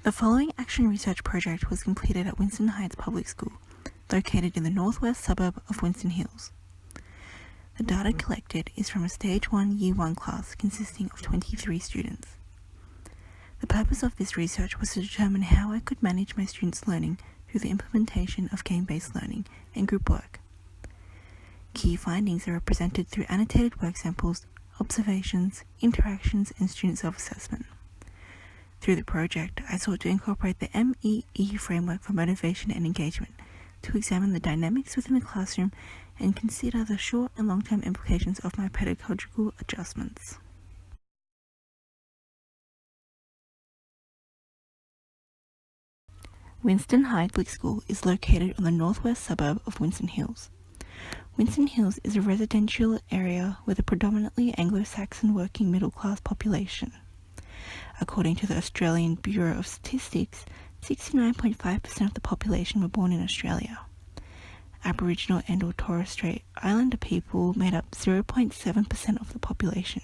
The following action research project was completed at Winston Heights Public School, located in the northwest suburb of Winston Hills. The data collected is from a Stage 1 Year 1 class consisting of 23 students. The purpose of this research was to determine how I could manage my students' learning through the implementation of game-based learning and group work. Key findings are represented through annotated work samples, observations, interactions, and student self-assessment. Through the project, I sought to incorporate the MEE framework for motivation and engagement to examine the dynamics within the classroom and consider the short and long-term implications of my pedagogical adjustments. Winston Heights Public School is located on the northwest suburb of Winston Hills. Winston Hills is a residential area with a predominantly Anglo-Saxon working middle-class population. According to the Australian Bureau of Statistics, 69.5% of the population were born in Australia. Aboriginal and/or Torres Strait Islander people made up 0.7% of the population.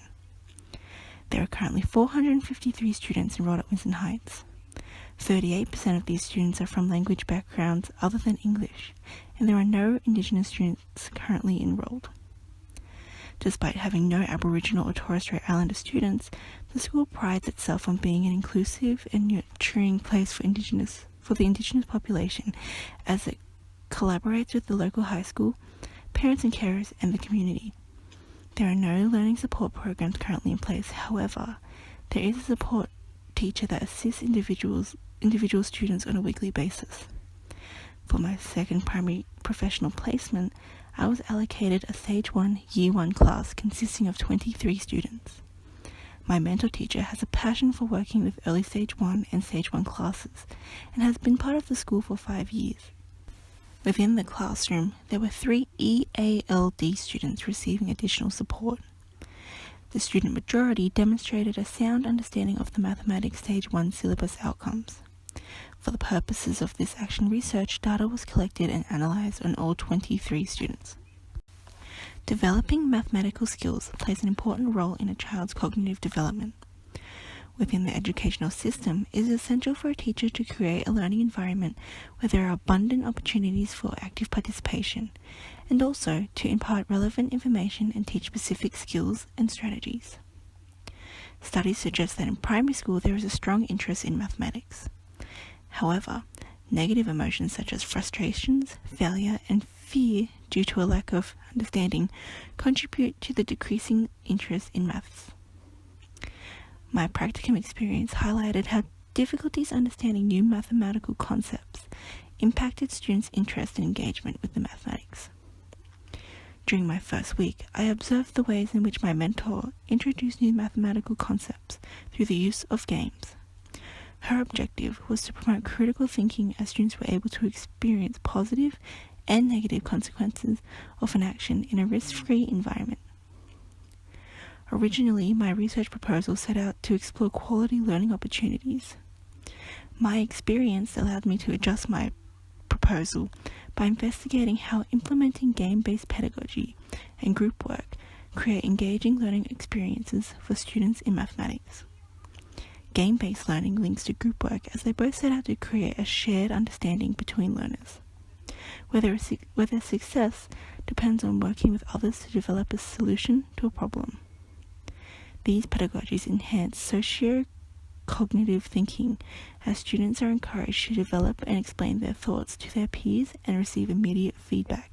There are currently 453 students enrolled at Winston Heights. 38% of these students are from language backgrounds other than English, and there are no Indigenous students currently enrolled. Despite having no Aboriginal or Torres Strait Islander students, the school prides itself on being an inclusive and nurturing place for the Indigenous population, as it collaborates with the local high school, parents and carers, and the community. There are no learning support programs currently in place. However, there is a support teacher that assists individual students on a weekly basis. For my second primary professional placement, I was allocated a Stage 1 Year 1 class consisting of 23 students. My mentor teacher has a passion for working with early Stage 1 and Stage 1 classes and has been part of the school for 5 years. Within the classroom, there were 3 EALD students receiving additional support. The student majority demonstrated a sound understanding of the mathematics Stage 1 syllabus outcomes. For the purposes of this action research, data was collected and analysed on all 23 students. Developing mathematical skills plays an important role in a child's cognitive development. Within the educational system, it is essential for a teacher to create a learning environment where there are abundant opportunities for active participation, and also to impart relevant information and teach specific skills and strategies. Studies suggest that in primary school there is a strong interest in mathematics. However, negative emotions such as frustrations, failure, and fear due to a lack of understanding contribute to the decreasing interest in maths. My practicum experience highlighted how difficulties understanding new mathematical concepts impacted students' interest and engagement with the mathematics. During my first week, I observed the ways in which my mentor introduced new mathematical concepts through the use of games. Her objective was to promote critical thinking as students were able to experience positive and negative consequences of an action in a risk-free environment. Originally, my research proposal set out to explore quality learning opportunities. My experience allowed me to adjust my proposal by investigating how implementing game-based pedagogy and group work create engaging learning experiences for students in mathematics. Game-based learning links to group work as they both set out to create a shared understanding between learners. Whether success depends on working with others to develop a solution to a problem. These pedagogies enhance socio-cognitive thinking as students are encouraged to develop and explain their thoughts to their peers and receive immediate feedback.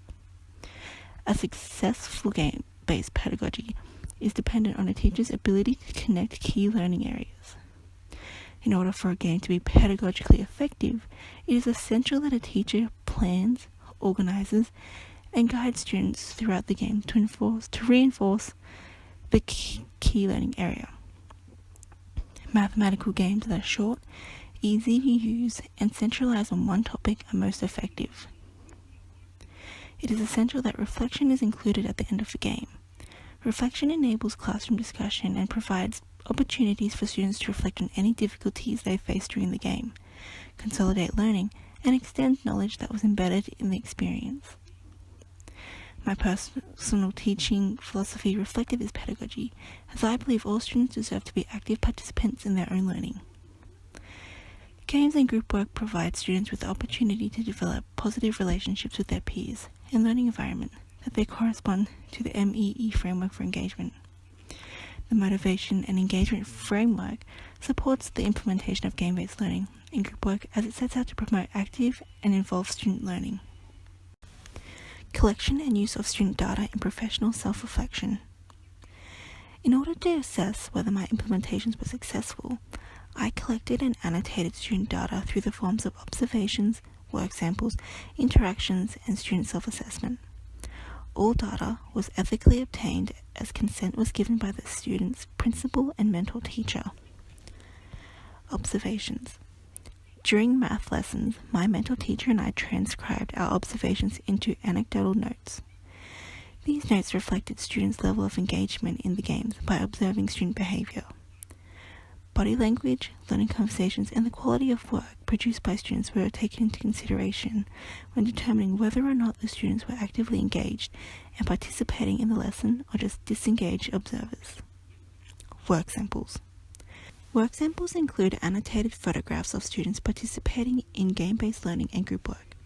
A successful game-based pedagogy is dependent on a teacher's ability to connect key learning areas. In order for a game to be pedagogically effective, it is essential that a teacher plans, organizes, and guides students throughout the game to reinforce the key learning area. Mathematical games that are short, easy to use, and centralize on one topic are most effective. It is essential that reflection is included at the end of the game. Reflection enables classroom discussion and provides opportunities for students to reflect on any difficulties they face during the game, consolidate learning, and extend knowledge that was embedded in the experience. My personal teaching philosophy reflected this pedagogy, as I believe all students deserve to be active participants in their own learning. Games and group work provide students with the opportunity to develop positive relationships with their peers and learning environment that they correspond to the MEE framework for engagement. The motivation and engagement framework supports the implementation of game-based learning and group work as it sets out to promote active and involved student learning. Collection and use of student data in professional self-reflection. In order to assess whether my implementations were successful, I collected and annotated student data through the forms of observations, work samples, interactions, and student self-assessment. All data was ethically obtained as consent was given by the student's principal and mentor teacher. Observations. During math lessons, my mentor teacher and I transcribed our observations into anecdotal notes. These notes reflected students' level of engagement in the games by observing student behaviour. Body language, learning conversations, and the quality of work produced by students were taken into consideration when determining whether or not the students were actively engaged and participating in the lesson or just disengaged observers. Work samples. Work samples include annotated photographs of students participating in game-based learning and group work,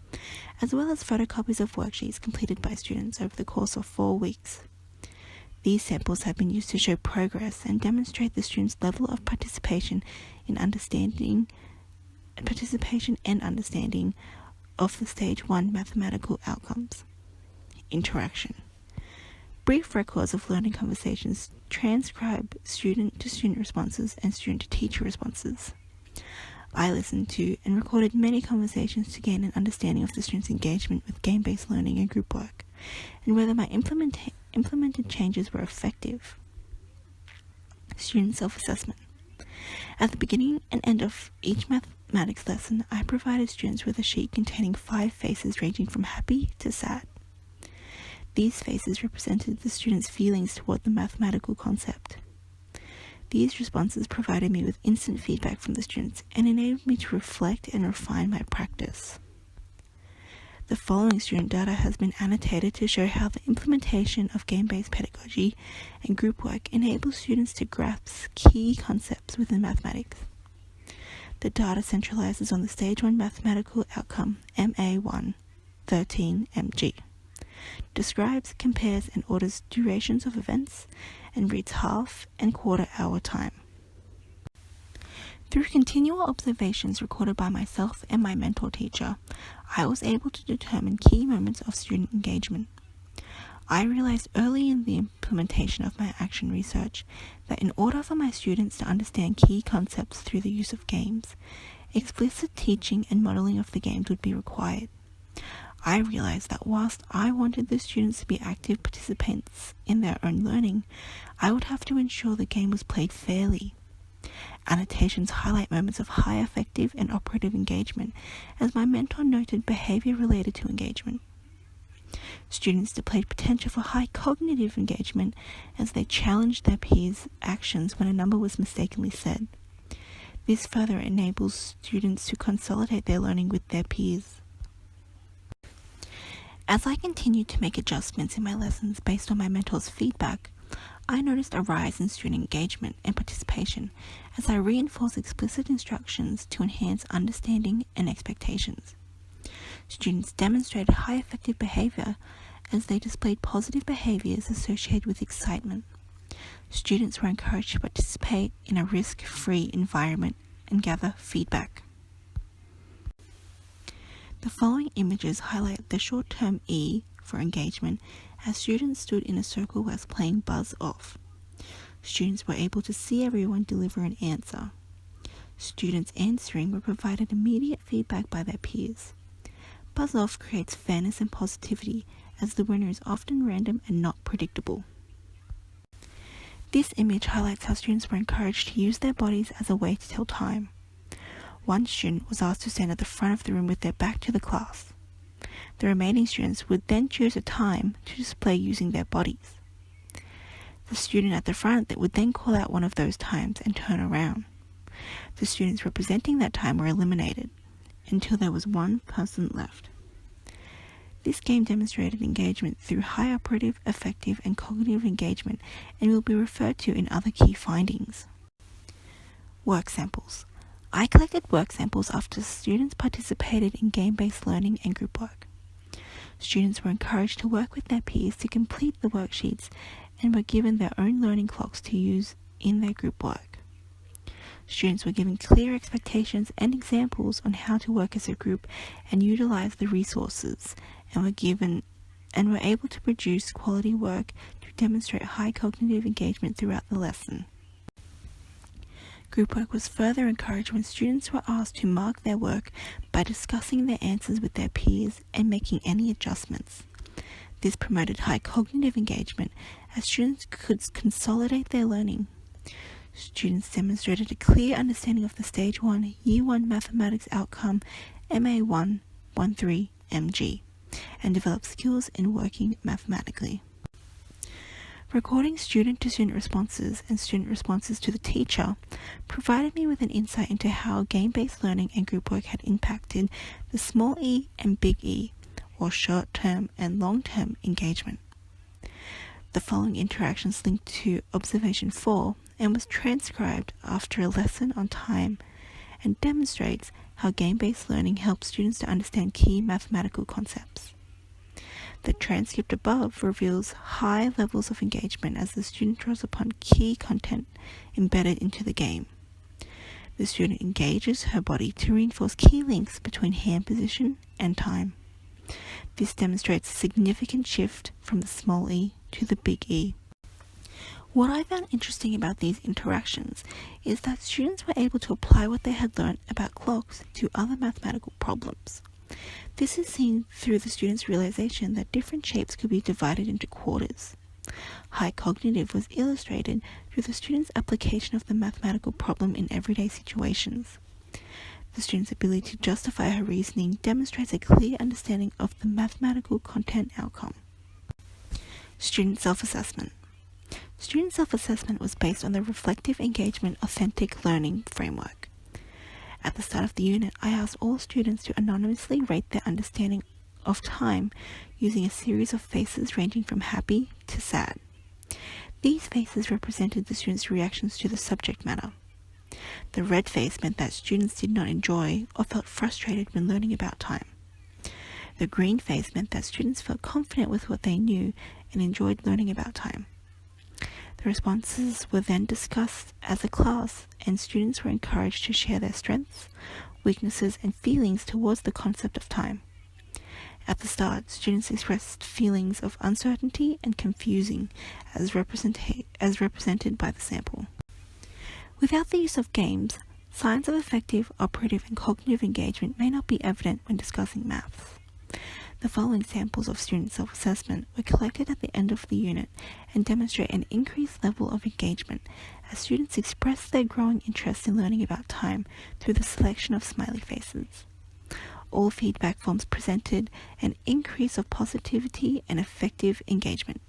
as well as photocopies of worksheets completed by students over the course of 4 weeks. These samples have been used to show progress and demonstrate the students' level of participation and understanding of the Stage 1 mathematical outcomes. Interaction. Brief records of learning conversations transcribe student-to-student responses and student-to-teacher responses. I listened to and recorded many conversations to gain an understanding of the students' engagement with game-based learning and group work, and whether my implemented changes were effective. Student self-assessment. At the beginning and end of each mathematics lesson, I provided students with a sheet containing 5 faces ranging from happy to sad. These faces represented the students' feelings toward the mathematical concept. These responses provided me with instant feedback from the students and enabled me to reflect and refine my practice. The following student data has been annotated to show how the implementation of game-based pedagogy and group work enables students to grasp key concepts within mathematics. The data centralizes on the Stage 1 mathematical outcome MA1 13MG. Describes, compares, and orders durations of events, and reads half and quarter hour time. Through continual observations recorded by myself and my mentor teacher, I was able to determine key moments of student engagement. I realized early in the implementation of my action research that in order for my students to understand key concepts through the use of games, explicit teaching and modeling of the games would be required. I realized that whilst I wanted the students to be active participants in their own learning, I would have to ensure the game was played fairly. Annotations highlight moments of high affective and operative engagement, as my mentor noted behavior related to engagement. Students displayed potential for high cognitive engagement as they challenged their peers' actions when a number was mistakenly said. This further enables students to consolidate their learning with their peers. As I continued to make adjustments in my lessons based on my mentor's feedback, I noticed a rise in student engagement and participation as I reinforced explicit instructions to enhance understanding and expectations. Students demonstrated high affective behavior as they displayed positive behaviors associated with excitement. Students were encouraged to participate in a risk-free environment and gather feedback. The following images highlight the short-term E for engagement as students stood in a circle whilst playing Buzz Off. Students were able to see everyone deliver an answer. Students answering were provided immediate feedback by their peers. Buzz Off creates fairness and positivity as the winner is often random and not predictable. This image highlights how students were encouraged to use their bodies as a way to tell time. One student was asked to stand at the front of the room with their back to the class. The remaining students would then choose a time to display using their bodies. The student at the front would then call out one of those times and turn around. The students representing that time were eliminated until there was one person left. This game demonstrated engagement through high operative, affective, and cognitive engagement and will be referred to in other key findings. Work samples. I collected work samples after students participated in game-based learning and group work. Students were encouraged to work with their peers to complete the worksheets and were given their own learning clocks to use in their group work. Students were given clear expectations and examples on how to work as a group and utilize the resources, and were able to produce quality work to demonstrate high cognitive engagement throughout the lesson. Group work was further encouraged when students were asked to mark their work by discussing their answers with their peers and making any adjustments. This promoted high cognitive engagement as students could consolidate their learning. Students demonstrated a clear understanding of the Stage 1 Year 1 Mathematics outcome MA113MG and developed skills in working mathematically. Recording student-to-student responses and student responses to the teacher provided me with an insight into how game-based learning and group work had impacted the small e and big E, or short-term and long-term engagement. The following interactions linked to Observation 4 and was transcribed after a lesson on time and demonstrates how game-based learning helps students to understand key mathematical concepts. The transcript above reveals high levels of engagement as the student draws upon key content embedded into the game. The student engages her body to reinforce key links between hand position and time. This demonstrates a significant shift from the small e to the big E. What I found interesting about these interactions is that students were able to apply what they had learned about clocks to other mathematical problems. This is seen through the students' realization that different shapes could be divided into quarters. High cognitive was illustrated through the students' application of the mathematical problem in everyday situations. The student's ability to justify her reasoning demonstrates a clear understanding of the mathematical content outcome. Student self-assessment. Student self-assessment was based on the Reflective Engagement Authentic Learning framework. At the start of the unit, I asked all students to anonymously rate their understanding of time using a series of faces ranging from happy to sad. These faces represented the students' reactions to the subject matter. The red face meant that students did not enjoy or felt frustrated when learning about time. The green face meant that students felt confident with what they knew and enjoyed learning about time. The responses were then discussed as a class, and students were encouraged to share their strengths, weaknesses, and feelings towards the concept of time. At the start, students expressed feelings of uncertainty and confusing as represented by the sample. Without the use of games, signs of effective, operative, and cognitive engagement may not be evident when discussing maths. The following samples of student self-assessment were collected at the end of the unit and demonstrate an increased level of engagement as students express their growing interest in learning about time through the selection of smiley faces. All feedback forms presented an increase of positivity and effective engagement.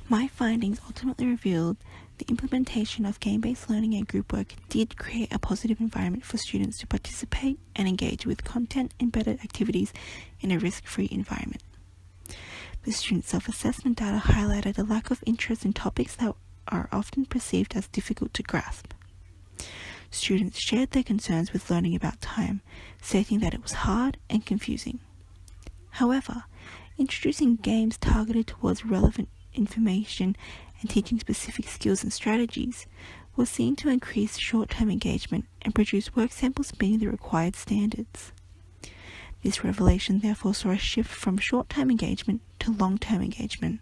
My findings ultimately revealed the implementation of game-based learning and group work did create a positive environment for students to participate and engage with content-embedded activities in a risk-free environment. The student self-assessment data highlighted a lack of interest in topics that are often perceived as difficult to grasp. Students shared their concerns with learning about time, stating that it was hard and confusing. However, introducing games targeted towards relevant information and teaching specific skills and strategies was seen to increase short-term engagement and produce work samples meeting the required standards. This revelation therefore saw a shift from short-term engagement to long-term engagement.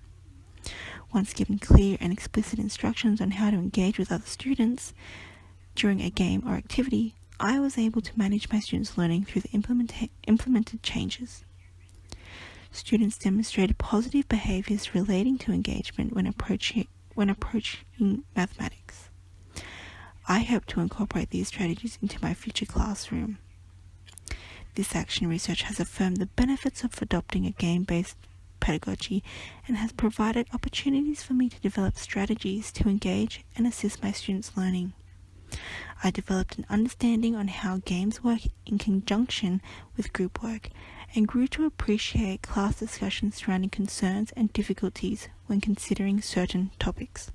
Once given clear and explicit instructions on how to engage with other students during a game or activity, I was able to manage my students' learning through the implemented changes. Students demonstrated positive behaviors relating to engagement when approaching mathematics. I hope to incorporate these strategies into my future classroom. This action research has affirmed the benefits of adopting a game-based pedagogy and has provided opportunities for me to develop strategies to engage and assist my students' learning. I developed an understanding on how games work in conjunction with group work and grew to appreciate class discussions surrounding concerns and difficulties when considering certain topics.